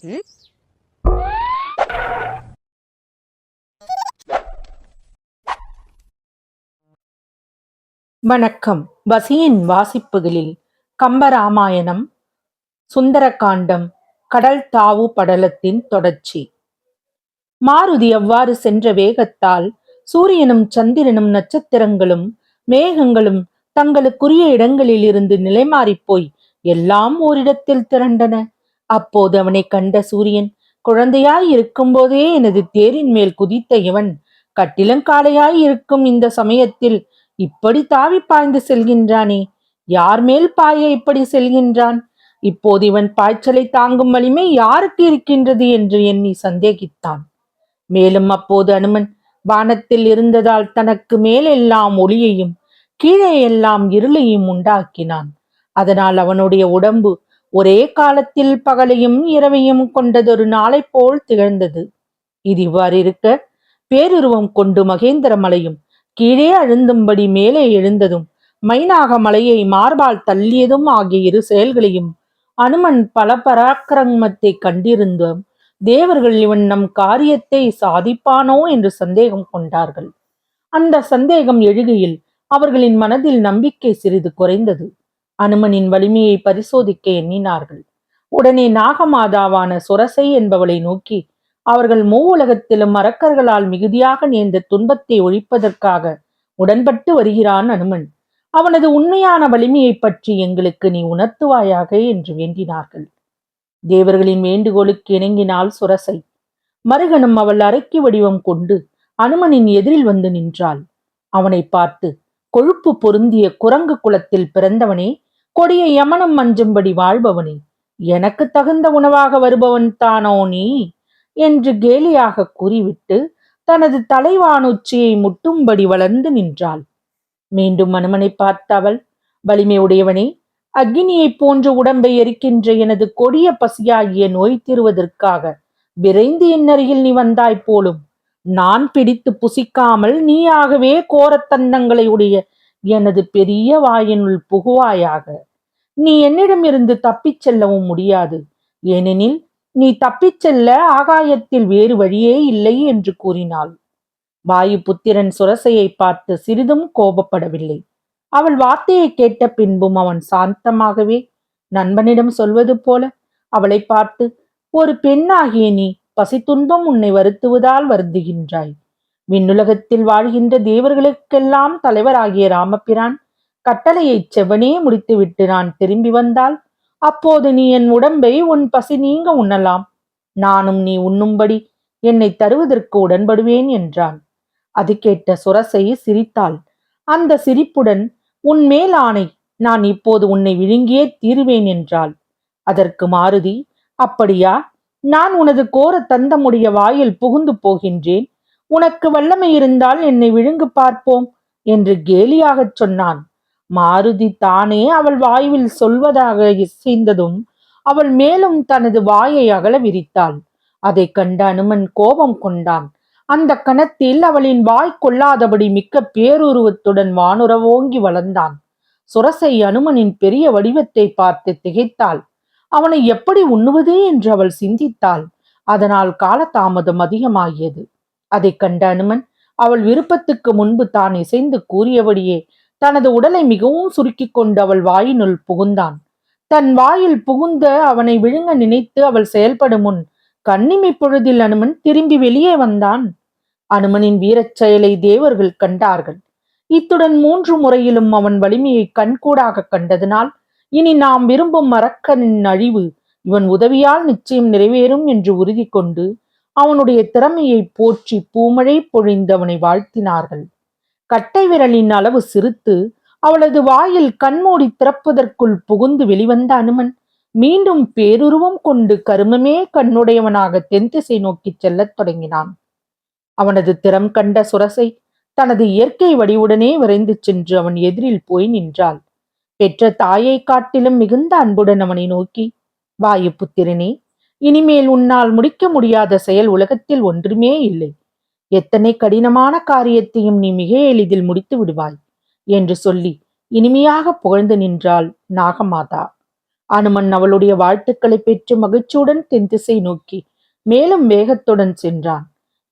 ம்? வணக்கம். வசியின் வாசிப்புகளில் கம்பராமாயணம், சுந்தரகாண்டம், கடல் தாவு படலத்தின் தொடர்ச்சி. மாருதி அவ்வாறு சென்ற வேகத்தால் சூரியனும் சந்திரனும் நட்சத்திரங்களும் மேகங்களும் தங்களுக்குரிய இடங்களில் இருந்து நிலைமாறிப் போய் எல்லாம் ஓரிடத்தில் திரண்டன. அப்போது அவனை கண்ட சூரியன், குழந்தையாய் இருக்கும்போதே எனது தேரின் மேல் குதித்த இவன் கட்டிலங்காலையாய் இருக்கும் இந்த சமயத்தில் இப்படி தாவி பாய்ந்து செல்கின்றானே, யார் மேல் பாய இப்படி செல்கின்றான்? இப்போது இவன் பாய்ச்சலை தாங்கும் வலிமை யாருக்கு இருக்கின்றது என்று எண்ணி சந்தேகித்தான். மேலும் அப்போது அனுமன் வானத்தில் இருந்ததால் தனக்கு மேலெல்லாம் ஒளியையும் கீழே எல்லாம் இருளையும் உண்டாக்கினான். அதனால் அவனுடைய உடம்பு ஒரே காலத்தில் பகலையும் இரவையும் கொண்டதொரு நாளை போல் திகழ்ந்தது. இது இவ்வாறு இருக்க, பேருருவம் கொண்டு மகேந்திர மலையும் கீழே அழுந்தும்படி மேலே எழுந்ததும் மைனாக மலையை மார்பால் தள்ளியதும் ஆகிய இரு செயல்களையும் அனுமன் பல பராக்கிரமத்தை கண்டிருந்தோம் தேவர்கள் இவன் நம் காரியத்தை சாதிப்பானோ என்று சந்தேகம் கொண்டார்கள். அந்த சந்தேகம் எழுகையில் அவர்களின் மனதில் நம்பிக்கை சிறிது குறைந்தது. அனுமனின் வலிமையை பரிசோதிக்க எண்ணினார்கள். உடனே நாகமாதாவான சுரசை என்பவளை நோக்கி, அவர்கள் மூவுலகத்திலும் அரக்கர்களால் மிகுதியாக நேர்ந்த துன்பத்தை ஒழிப்பதற்காக உடன்பட்டு வருகிறான் அனுமன். அவனது உண்மையான வலிமையை பற்றி எங்களுக்கு நீ உணர்த்துவாயாக என்று வேண்டினார்கள். தேவர்களின் வேண்டுகோளுக்கு இணங்கினாள் சுரசை. மறுகணம் அவள் அரக்கி வடிவம் கொண்டு அனுமனின் எதிரில் வந்து நின்றாள். அவனை பார்த்து, கொழுப்பு பொருந்திய குரங்கு குலத்தில் பிறந்தவனே, கொடிய யமனம் அஞ்சும்படி வாழ்பவனே, எனக்கு தகுந்த உணவாக வருபவன் தானோ நீ என்று கேலியாக கூறிவிட்டு தனது தலைவானுச்சியை முட்டும்படி வளர்ந்து நின்றாள். மீண்டும் அனுமனை பார்த்த அவள், வலிமை உடையவனே, அக்னியைப் போன்ற உடம்பை எரிக்கின்ற எனது கொடிய பசியாகிய நோய் தீர்வதற்காக விரைந்து என் அருகில் நீ வந்தாய் போலும். நான் பிடித்து புசிக்காமல் நீயாகவே கோரத்தந்தங்களை உடைய எனது பெரிய வாயினுள் புகுவாயாக. நீ என்னிடமிருந்து தப்பிச் செல்லவும் முடியாது. ஏனெனில் நீ தப்பிச் செல்ல ஆகாயத்தில் வேறு வழியே இல்லை என்று கூறினாள். வாயு புத்திரன் சுரசையை பார்த்து சிறிதும் கோபப்படவில்லை. அவள் வார்த்தையை கேட்ட பின்பும் அவன் சாந்தமாகவே நண்பனிடம் சொல்வது போல அவளை பார்த்து, ஒரு பெண்ணாகிய நீ பசி துன்பம் உன்னை வருத்துவதால் வருந்துகின்றாய். விண்ணுலகத்தில் வாழ்கின்ற தேவர்களுக்கெல்லாம் தலைவராகிய ராமபிரான் கட்டளையை செவனே முடித்துவிட்டு நான் திரும்பி வந்தால் அப்போது நீ என் உடம்பை உன் பசி நீங்க உண்ணலாம். நானும் நீ உண்ணும்படி என்னை தருவதற்கு உடன்படுவேன் என்றான். அது கேட்ட சுரசை சிரித்தாள். அந்த சிரிப்புடன், உன் மேல் ஆணை, நான் இப்போது உன்னை விழுங்கியே தீருவேன் என்றாள். அதற்கு மாருதி, அப்படியா? நான் உனது கோர தந்தமுடைய வாயில் புகுந்து போகின்றேன். உனக்கு வல்லமை இருந்தால் என்னை விழுங்கு பார்ப்போம் என்று கேலியாகச் சொன்னான். மாருதி தானே அவள் வாயுவில் சொல்வதாக இசைந்ததும் அவள் மேலும் தனது வாயை அகல விரித்தாள். அதை கண்ட அனுமன் கோபம் கொண்டான். அந்த கணத்தில் அவளின் வாய் கொள்ளாதபடி மிக்க பேருருவத்துடன் வானுரவோங்கி வளர்ந்தான். சுரசை அனுமனின் பெரிய வடிவத்தை பார்த்து திகைத்தாள். அவனை எப்படி உண்ணுவது என்று அவள் சிந்தித்தாள். அதனால் காலதாமதம் அதிகமாகியது. அதை கண்ட அனுமன் அவள் விருப்பத்துக்கு முன்பு தான் இசைந்து கூறியபடியே தனது உடலை மிகவும் சுருக்கிக் கொண்டு அவள் வாயினுள் புகுந்தான். தன் வாயில் புகுந்த அவனை விழுங்க நினைத்து அவள் செயல்படும் முன் கண்ணிமை பொழுதில் அனுமன் திரும்பி வெளியே வந்தான். அனுமனின் வீரச் செயலை தேவர்கள் கண்டார்கள். இத்துடன் 3 முறையிலும் அவன் வலிமையை கண்கூடாக கண்டதனால் இனி நாம் விரும்பும் அரக்கனின் அழிவு இவன் உதவியால் நிச்சயம் நிறைவேறும் என்று உறுதி கொண்டு அவனுடைய திறமையை போற்றி பூமழை பொழிந்து அவனை வாழ்த்தினார்கள். கட்டை விரலின் அளவு சிறுத்து அவளது வாயில் கண்மூடி திறப்பதற்குள் புகுந்து வெளிவந்த அனுமன் மீண்டும் பேருருவம் கொண்டு கருமமே கண்ணுடையவனாக தென்திசை நோக்கி செல்லத் தொடங்கினான். அவனது திறம் கண்ட சுரசை தனது இயற்கை வடிவுடனே விரைந்து சென்று அவன் எதிரில் போய் நின்றாள். பெற்ற தாயை காட்டிலும் மிகுந்த அன்புடன் அவனை நோக்கி, வாயு புத்திரனே, இனிமேல் உன்னால் முடிக்க முடியாத செயல் உலகத்தில் ஒன்றுமே இல்லை. எத்தனை கடினமான காரியத்தையும் நீ மிக எளிதில் முடித்து விடுவாய் என்று சொல்லி இனிமையாக புகழ்ந்து நின்றாள் நாகமாதா. அனுமன் அவளுடைய வாழ்த்துக்களை பெற்று மகிழ்ச்சியுடன் தென்திசை நோக்கி மேலும் வேகத்துடன் சென்றான்.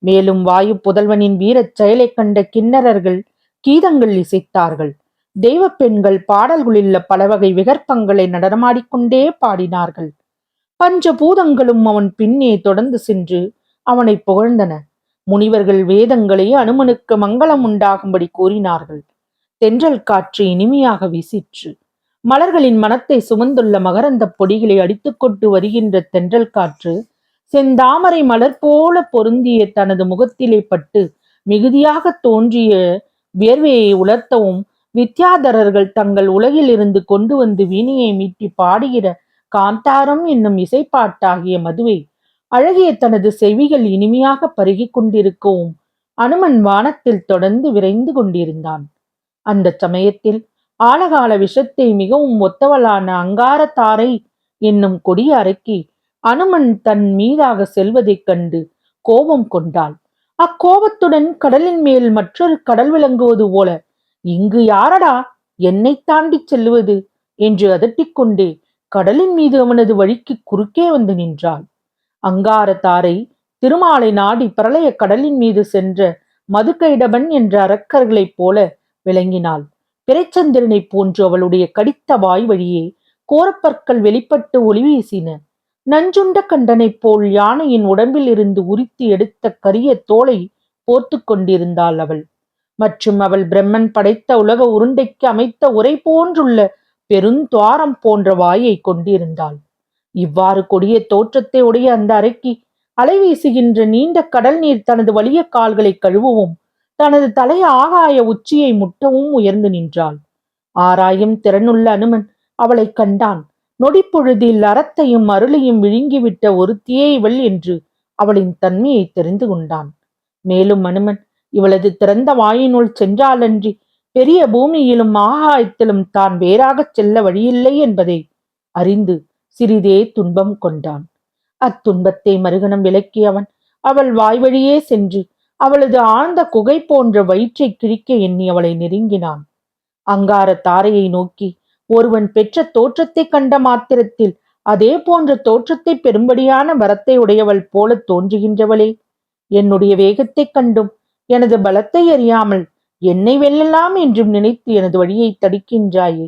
மேலும் வாயு புதல்வனின் வீரச் செயலைக் கண்ட கிண்ணறர்கள் கீதங்கள் இசைத்தார்கள். தெய்வ பெண்கள் பாடல்களில் பல வகை விகற்பங்களை நடனமாடிக்கொண்டே பாடினார்கள். பஞ்ச பூதங்களும் அவன் பின்னே தொடர்ந்து சென்று அவனை புகழ்ந்தன. முனிவர்கள் வேதங்களை அனுமனுக்கு மங்களம் உண்டாகும்படி கூறினார்கள். தென்றல் காற்று இனிமையாக வீசிற்று. மலர்களின் மனத்தை சுமந்துள்ள மகரந்த பொடிகளை அடித்துக்கொண்டு வருகின்ற தென்றல் காற்று செந்தாமரை மலர் போல பொருந்திய தனது முகத்திலே பட்டு மிகுதியாக தோன்றிய வியர்வையை உலர்த்தவும், வித்யாதரர்கள் தங்கள் உலகில் இருந்து கொண்டு வந்து வீணையை மீட்டி பாடுகிற காந்தாரம் என்னும் இசைப்பாட்டாகிய மதுவை அழகிய தனது செவிகள் இனிமையாக பருகி கொண்டிருக்கவும் அனுமன் வானத்தில் தொடர்ந்து விரைந்து கொண்டிருந்தான். அந்த சமயத்தில் ஆழகால விஷத்தை மிகவும் ஒத்தவளான அங்கார தாரை என்னும் கொடிய அரக்கி அனுமன் தன் மீதாக செல்வதைக் கண்டு கோபம் கொண்டாள். அக்கோபத்துடன் கடலின் மேல் மற்றொரு கடல் விளங்குவது போல, இங்கு யாரடா என்னை தாண்டி செல்லுவது என்று அதட்டிக்கொண்டே கடலின் மீது அவனது வழிக்கு குறுக்கே வந்து நின்றாள். அங்கார தாரை திருமாலை நாடி பிரளய கடலின் மீது சென்ற மதுகைடபன் என்ற அரக்கர்களைப் போல விளங்கினாள். பிறைச்சந்திரனை போன்று அவளுடைய கடித்த வாய் வழியே கோரப்பற்கள் வெளிப்பட்டு ஒளி வீசின. நஞ்சுண்ட கண்டனைப் போல் யானையின் உடம்பில் இருந்து உரித்து எடுத்த கரிய தோலை போர்த்து கொண்டிருந்தாள் அவள். மற்றும் அவள் பிரம்மன் படைத்த உலக உருண்டைக்கு அமைத்த உரை போன்றுள்ள பெருந்துவாரம் போன்ற வாயை கொண்டிருந்தாள். இவ்வாறு கொடிய தோற்றத்தை உடைய அந்த அரக்கி அலை வீசுகின்ற நீண்ட கடல் நீர் தனது வலிய கால்களை கழுவவும் தனது தலை ஆகாய உச்சியை முட்டவும் உயர்ந்து நின்றாள். ஆராயும் திறனுள்ள அனுமன் அவளை கண்டான். நொடிப்பொழுதில் அறத்தையும் அருளையும் விழுங்கிவிட்ட ஒருத்தியே இவள் என்று அவளின் தன்மையை தெரிந்து கொண்டான். மேலும் அனுமன் இவளது திறந்த வாயினுள் சென்றாலன்றி பெரிய பூமியிலும் ஆகாயத்திலும் தான் வேறாகச் செல்ல வழியில்லை என்பதை அறிந்து சிறிதே துன்பம் கொண்டான். அத்துன்பத்தை மறுகணம் விலக்கியவன் அவள் வாய்வழியே சென்று அவளது ஆழ்ந்த குகை போன்ற வயிற்றை கிழிக்க எண்ணி அவளை நெருங்கினான். அங்கார தாரையை நோக்கி, ஒருவன் பெற்ற தோற்றத்தை கண்ட மாத்திரத்தில் அதே போன்ற தோற்றத்தை பெரும்படியான வரத்தை உடையவள் போல தோன்றுகின்றவளே, என்னுடைய வேகத்தை கண்டும் எனது பலத்தை அறியாமல் என்னை வெல்லலாம் என்றும் நினைத்து எனது வழியை தடுக்கின்றாயே,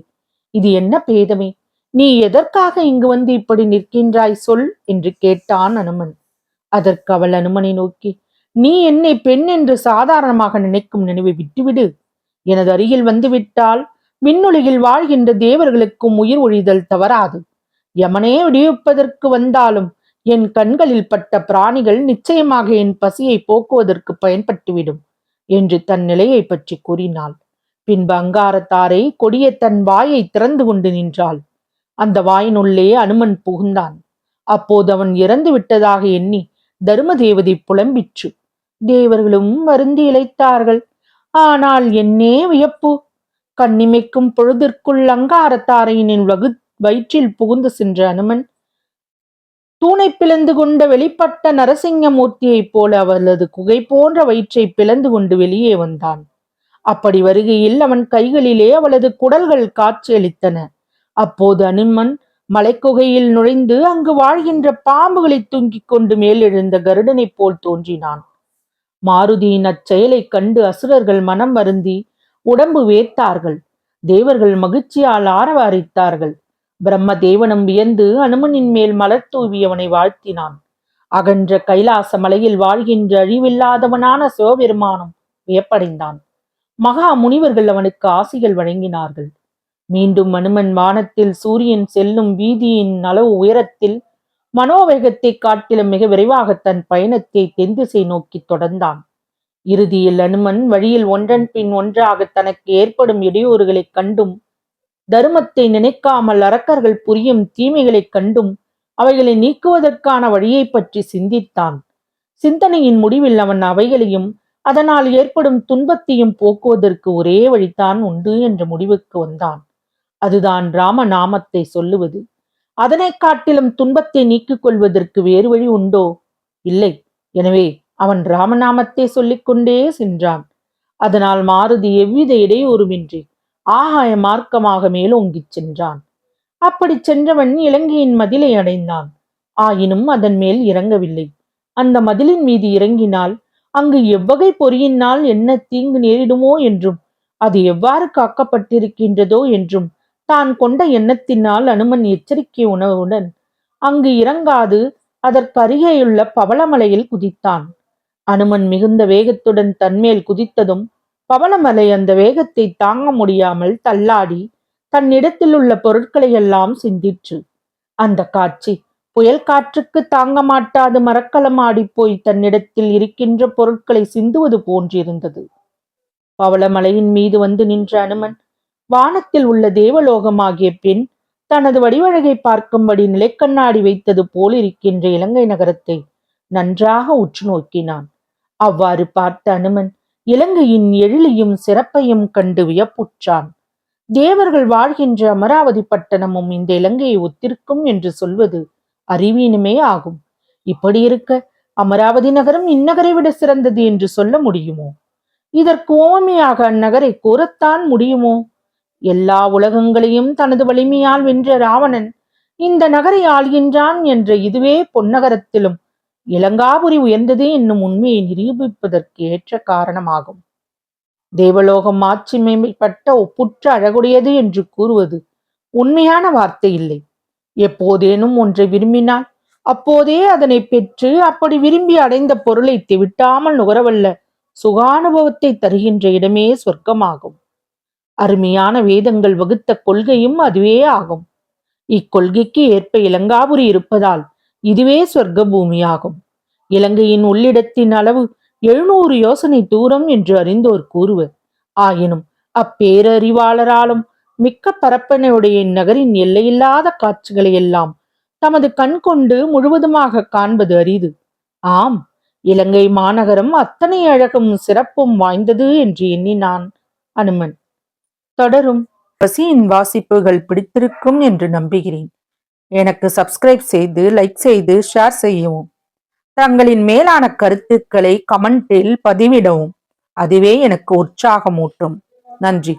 இது என்ன பேதமே? நீ எதற்காக இங்கு வந்து இப்படி நிற்கின்றாய் சொல் என்று கேட்டான் அனுமன். அதற்கு அவள் அனுமனை நோக்கி, நீ என்னை பெண் என்று சாதாரணமாக நினைக்கும் நினைவை விட்டுவிடு. எனது அருகில் வந்துவிட்டால் விண்ணுலகில் வாழ்கின்ற தேவர்களுக்கும் உயிர் ஒழிதல் தவறாது. யமனே விடுவிப்பதற்கு வந்தாலும் என் கண்களில் பட்ட பிராணிகள் நிச்சயமாக என் பசியை போக்குவதற்கு பயன்பட்டுவிடும் என்று தன் நிலையை பற்றி கூறினாள். பின்பு அங்காரத்தாரை கொடிய தன் வாயை திறந்து கொண்டு நின்றாள். அந்த வாயினுள்ளே அனுமன் புகுந்தான். அப்போது அவன் இறந்து விட்டதாக எண்ணி தர்ம தேவதை புலம்பிற்று. தேவர்களும் வருந்தி இழைத்தார்கள். ஆனால் என்னே வியப்பு! கண்ணிமைக்கும் பொழுதிற்குள் அங்காரத்தாரையினின் வயிற்றில் புகுந்து சென்ற அனுமன் தூணை பிளந்து கொண்ட வெளிப்பட்ட நரசிங்கமூர்த்தியைப் போல அவளது குகை போன்ற வயிற்றை பிளந்து கொண்டு வெளியே வந்தான். அப்படி வருகையில் அவன் கைகளிலே அவளது குடல்கள் காட்சியளித்தன. அப்போது அனுமன் மலைக்குகையில் நுழைந்து அங்கு வாழ்கின்ற பாம்புகளை தூங்கிக் கொண்டு மேலெழுந்த கருடனைப் போல் தோன்றினான். மாருதியின் அச்செயலைக் கண்டு அசுரர்கள் மனம் வருந்தி உடம்பு வேர்த்தார்கள். தேவர்கள் மகிழ்ச்சியால் ஆரவாரித்தார்கள். பிரம்ம தேவனும் வியந்து அனுமனின் மேல் மலர் தூவி அவனை வாழ்த்தினான். அகன்ற கைலாச மலையில் வாழ்கின்ற அழிவில்லாதவனான சிவபெருமானும் வியப்படைந்தான். மகா முனிவர்கள் அவனுக்கு ஆசிகள் வழங்கினார்கள். மீண்டும் அனுமன் வானத்தில் சூரியன் செல்லும் வீதியின் அளவு உயரத்தில் மனோவேகத்தை காட்டிலும் மிக விரைவாக தன் பயணத்தை தென்திசை நோக்கி தொடர்ந்தான். இறுதியில் அனுமன் வழியில் ஒன்றன் பின் ஒன்றாக தனக்கு ஏற்படும் இடையூறுகளைக் கண்டும் தர்மத்தை நினைக்காமல் அரக்கர்கள் புரியும் தீமைகளைக் கண்டும் அவைகளை நீக்குவதற்கான வழியை பற்றி சிந்தித்தான். சிந்தனையின் முடிவில் அவன் அவைகளையும் அதனால் ஏற்படும் துன்பத்தையும் போக்குவதற்கு ஒரே வழிதான் உண்டு என்ற முடிவுக்கு வந்தான். அதுதான் ராம நாமத்தை சொல்லுவது. அதனை காட்டிலும் துன்பத்தை நீக்கிக் கொள்வதற்கு வேறு வழி உண்டோ? இல்லை. எனவே அவன் ராமநாமத்தை சொல்லிக்கொண்டே சென்றான். அதனால் மாருதி எவ்வித இடையூறுமின்றி ஆகாய மார்க்கமாக மேலோங்கிச் சென்றான். அப்படி சென்றவன் இலங்கையின் மதிலை அடைந்தான். ஆயினும் அதன் மேல் இறங்கவில்லை. அந்த மதிலின் மீது இறங்கினால் அங்கு எவ்வகை பொறியினால் என்ன தீங்கு நேரிடுமோ என்றும் அது எவ்வாறு காக்கப்பட்டிருக்கின்றதோ என்றும் தான் கொண்ட எண்ணத்தினால் அனுமன் எச்சரிக்கை உணர்வுடன் அங்கு இறங்காது அதற்கருகேயுள்ள பவளமலையில் குதித்தான். அனுமன் மிகுந்த வேகத்துடன் தன்மேல் குதித்ததும் பவளமலை அந்த வேகத்தை தாங்க முடியாமல் தள்ளாடி தன்னிடத்தில் உள்ள பொருட்களை எல்லாம் சிந்திற்று. அந்த காட்சி புயல் காற்றுக்கு தாங்க மாட்டாது மரக்கலமாடி போய் தன்னிடத்தில் இருக்கின்ற பொருட்களை சிந்துவது போன்றிருந்தது. பவளமலையின் மீது வந்து நின்ற அனுமன் வானத்தில் உள்ள தேவலோகமாகிய பெண் தனது வடிவழகை பார்க்கும்படி நிலைக்கண்ணாடி வைத்தது போல் இருக்கின்ற இலங்கை நகரத்தை நன்றாக உற்று நோக்கினான். அவ்வாறு பார்த்த அனுமன் இலங்கையின் எழிலையும் சிறப்பையும் கண்டு வியப்புற்றான். தேவர்கள் வாழ்கின்ற அமராவதி பட்டணமும் இந்த இலங்கையை ஒத்திருக்கும் என்று சொல்வது அறிவீனமே ஆகும். இப்படி இருக்க அமராவதி நகரம் இந்நகரை விட சிறந்தது என்று சொல்ல முடியுமோ? இதற்கு ஓமையாக அந்நகரை கூறத்தான் முடியுமோ? எல்லா உலகங்களையும் தனது வலிமையால் வென்ற ராவணன் இந்த நகரை ஆள்கின்றான் என்ற இதுவே பொன்னகரத்திலும் இலங்காபுரி உயர்ந்தது என்னும் உண்மையை நிரூபிப்பதற்கு ஏற்ற காரணமாகும். தேவலோகம் ஆட்சிமைப்பட்ட ஒப்புற்ற அழகுடையது என்று கூறுவது உண்மையான வார்த்தை இல்லை. எப்போதேனும் ஒன்றை விரும்பினால் அப்போதே அதனை பெற்று அப்படி விரும்பி அடைந்த பொருளை விட்டாமல் நுகரவல்ல சுகானுபவத்தை தருகின்ற இடமே சொர்க்கமாகும். அருமையான வேதங்கள் வகுத்த கொள்கையும் அதுவே ஆகும். இக்கொள்கைக்கு ஏற்ப இலங்காபுரி இருப்பதால் இதுவே சொர்க்க பூமியாகும். இலங்கையின் உள்ளிடத்தின் அளவு 700 யோசனை தூரம் என்று அறிந்தோர் கூறுவர். ஆயினும் அப்பேரறிவாளராலும் மிக்க பரப்பனையுடைய இந்நகரின் எல்லையில்லாத காட்சிகளை எல்லாம் தமது கண் கொண்டு முழுவதுமாக காண்பது அரிது. ஆம், இலங்கை மாநகரம் அத்தனை அழகும் சிறப்பும் வாய்ந்தது என்று எண்ணினான் அனுமன். தொடரும் பசியின் வாசிப்புகள் பிடித்திருக்கும் என்று நம்புகிறேன். எனக்கு சப்ஸ்கிரைப் செய்து லைக் செய்து ஷேர் செய்யவும். தங்களின் மேலான கருத்துக்களை கமெண்டில் பதிவிடவும். அதுவே எனக்கு உற்சாகமூட்டும். நன்றி.